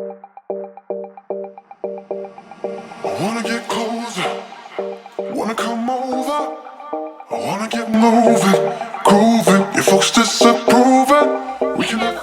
I wanna get closer, wanna come over, I wanna get moving, grooving, your folks disapproving.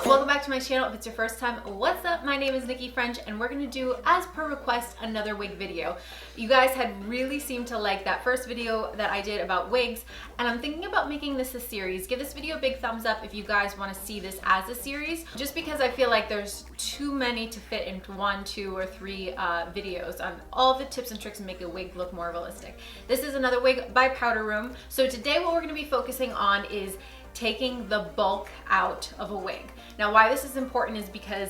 Welcome back to my channel. If it's your first time, what's up? My name is NIKKIFRENCH and we're gonna do, as per request, another wig video. You guys had really seemed to like that first video that I did about wigs, and I'm thinking about making this a series. Give this video a big thumbs up if you guys wanna see this as a series, just because I feel like there's too many to fit into 1, 2, or 3 videos on all the tips and tricks to make a wig look more realistic. This is another wig by Powder Room. So today what we're gonna be focusing on is taking the bulk out of a wig. Now, why this is important is because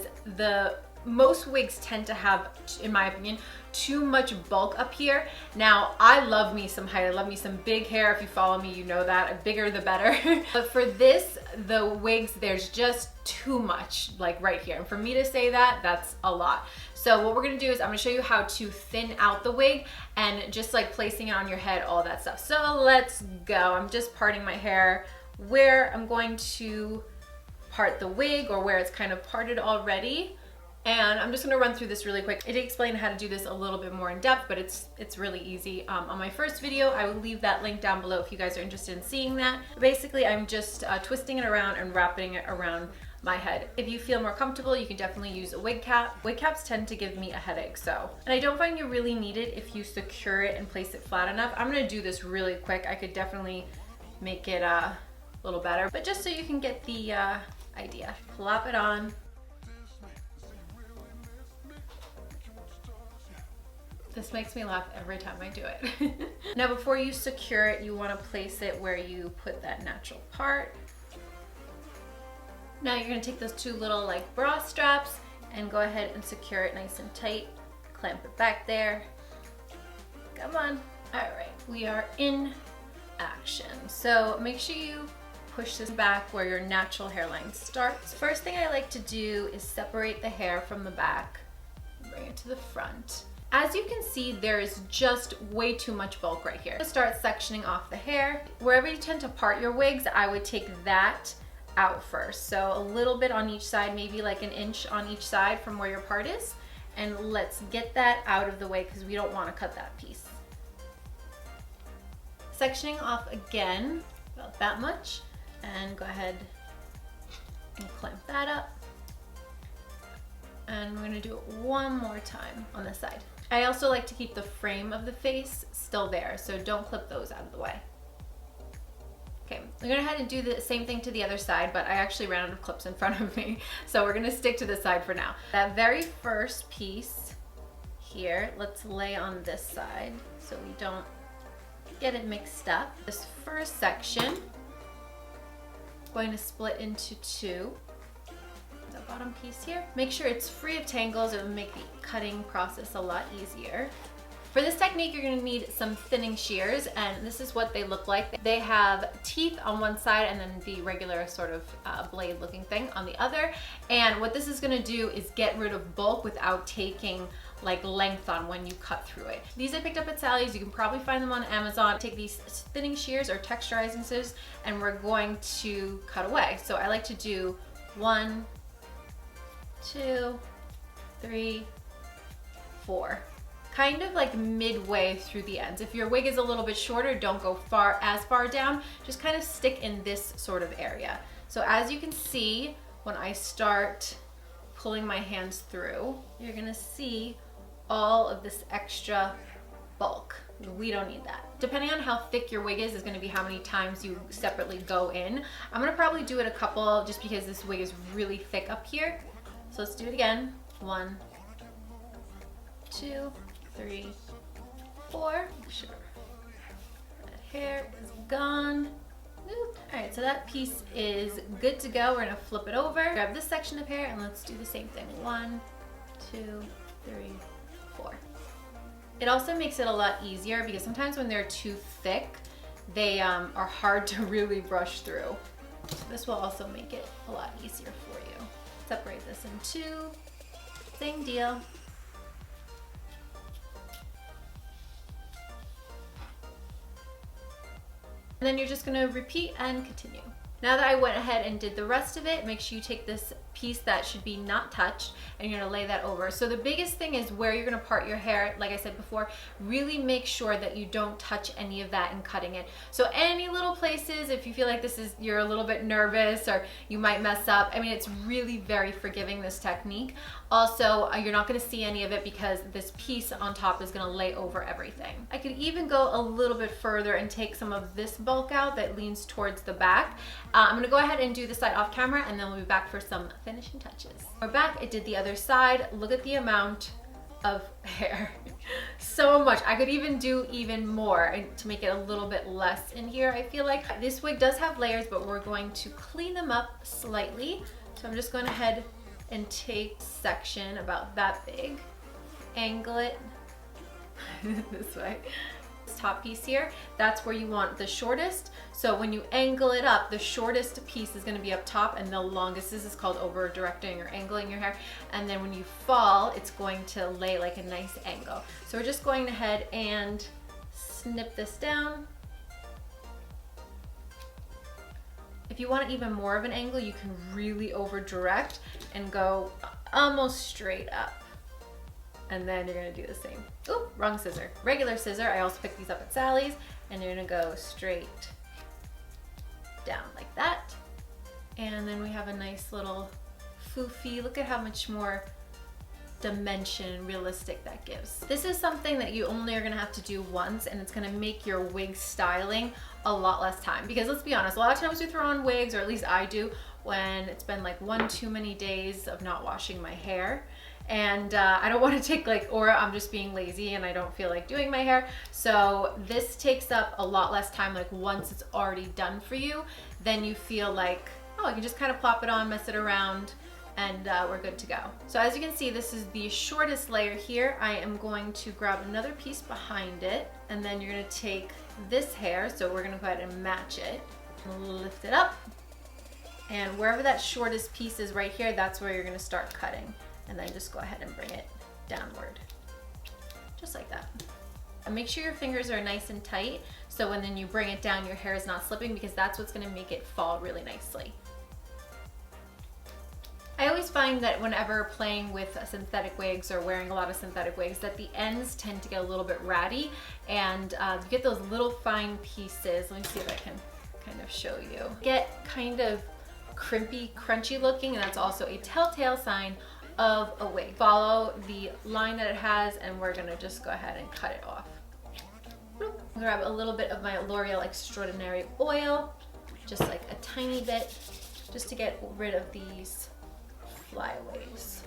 most wigs tend to have, in my opinion, too much bulk up here. Now, I love me some height. I love me some big hair. If you follow me, you know that. Bigger the better. But for this, the wigs, there's just too much, like right here. And for me to say that, that's a lot. So what we're gonna do is I'm gonna show you how to thin out the wig and just like placing it on your head, all that stuff. So let's go. I'm just parting my hair where I'm going to part the wig, or where it's kind of parted already. And I'm just gonna run through this really quick. I did explain how to do this a little bit more in depth, but it's really easy. On my first video, I will leave that link down below if you guys are interested in seeing that. Basically, I'm just twisting it around and wrapping it around my head. If you feel more comfortable, you can definitely use a wig cap. Wig caps tend to give me a headache, so. And I don't find you really need it if you secure it and place it flat enough. I'm gonna do this really quick. I could definitely make it a little better, but just so you can get the idea. Plop it on. This makes me laugh every time I do it. Now, before you secure it, you want to place it where you put that natural part. Now you're going to take those two little like bra straps and go ahead and secure it nice and tight. Clamp it back there. Come on. All right, we are in action. So make sure you push this back where your natural hairline starts. First thing I like to do is separate the hair from the back, bring it to the front. As you can see, there is just way too much bulk right here. Start sectioning off the hair. Wherever you tend to part your wigs, I would take that out first. So a little bit on each side, maybe like an inch on each side from where your part is. And let's get that out of the way because we don't want to cut that piece. Sectioning off again, about that much. And go ahead and clamp that up. And we're gonna do it one more time on this side. I also like to keep the frame of the face still there, so don't clip those out of the way. Okay, I'm gonna go ahead and do the same thing to the other side, but I actually ran out of clips in front of me, so we're gonna stick to this side for now. That very first piece here, let's lay on this side so we don't get it mixed up. This first section, going to split into two. The bottom piece here. Make sure it's free of tangles. It will make the cutting process a lot easier. For this technique, you're going to need some thinning shears, and this is what they look like. They have teeth on one side and then the regular sort of blade looking thing on the other. And what this is going to do is get rid of bulk without taking like length on when you cut through it. These I picked up at Sally's. You can probably find them on Amazon. Take these thinning shears or texturizing scissors, and we're going to cut away. So I like to do 1, 2, 3, 4. Kind of like midway through the ends. If your wig is a little bit shorter, don't go as far down. Just kind of stick in this sort of area. So as you can see, when I start pulling my hands through, you're gonna see all of this extra bulk. We don't need that. Depending on how thick your wig is gonna be how many times you separately go in. I'm gonna probably do it a couple just because this wig is really thick up here. So let's do it again. 1, 2, 3, 4. Make sure that hair is gone. All right, so that piece is good to go. We're gonna flip it over, grab this section of hair, and let's do the same thing. 1, 2, 3, 4. It also makes it a lot easier because sometimes when they're too thick, they are hard to really brush through. So this will also make it a lot easier for you. Separate this in two, same deal. And then you're just gonna repeat and continue. Now that I went ahead and did the rest of it, make sure you take this piece that should be not touched and you're gonna lay that over. So the biggest thing is where you're gonna part your hair. Like I said before, really make sure that you don't touch any of that in cutting it. So any little places, if you feel like you're a little bit nervous or you might mess up, I mean, it's really very forgiving, this technique. Also, you're not gonna see any of it because this piece on top is gonna lay over everything. I could even go a little bit further and take some of this bulk out that leans towards the back. I'm gonna go ahead and do the side off camera and then we'll be back for some finishing touches. We're back, I did the other side. Look at the amount of hair. So much. I could even do even more to make it a little bit less in here. I feel like this wig does have layers, but we're going to clean them up slightly. So I'm just going ahead and take a section about that big, angle it this way. Top piece here, that's where you want the shortest. So when you angle it up, the shortest piece is going to be up top and the longest, this is called over directing or angling your hair, and then when you fall it's going to lay like a nice angle. So we're just going ahead and snip this down. If you want even more of an angle, you can really over direct and go almost straight up. And then you're gonna do the same. Oop, wrong scissor. Regular scissor. I also picked these up at Sally's. And you're gonna go straight down like that. And then we have a nice little foofy. Look at how much more dimension and realistic that gives. This is something that you only are gonna have to do once, and it's gonna make your wig styling a lot less time. Because let's be honest, a lot of times we throw on wigs, or at least I do, when it's been like one too many days of not washing my hair. And I don't want to take or I'm just being lazy and I don't feel like doing my hair. So this takes up a lot less time. Like once it's already done for you, then you feel like, oh, I can just kind of plop it on, mess it around, and we're good to go. So as you can see, this is the shortest layer here. I am going to grab another piece behind it, and then you're gonna take this hair, so we're gonna go ahead and match it, lift it up, and wherever that shortest piece is right here, that's where you're gonna start cutting. And then just go ahead and bring it downward, just like that. And make sure your fingers are nice and tight, so when then you bring it down, your hair is not slipping, because that's what's gonna make it fall really nicely. I always find that whenever playing with synthetic wigs or wearing a lot of synthetic wigs, that the ends tend to get a little bit ratty, and you get those little fine pieces. Let me see if I can kind of show you. Get kind of crimpy, crunchy looking, and that's also a telltale sign of a wig. Follow the line that it has, and we're gonna just go ahead and cut it off. Grab a little bit of my L'Oreal Extraordinary Oil, just like a tiny bit, just to get rid of these flyaways.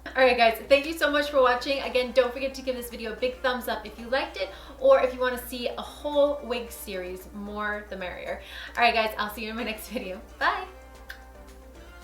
Alright guys, thank you so much for watching. Again, don't forget to give this video a big thumbs up if you liked it, or if you want to see a whole wig series, more the merrier. Alright guys, I'll see you in my next video. Bye!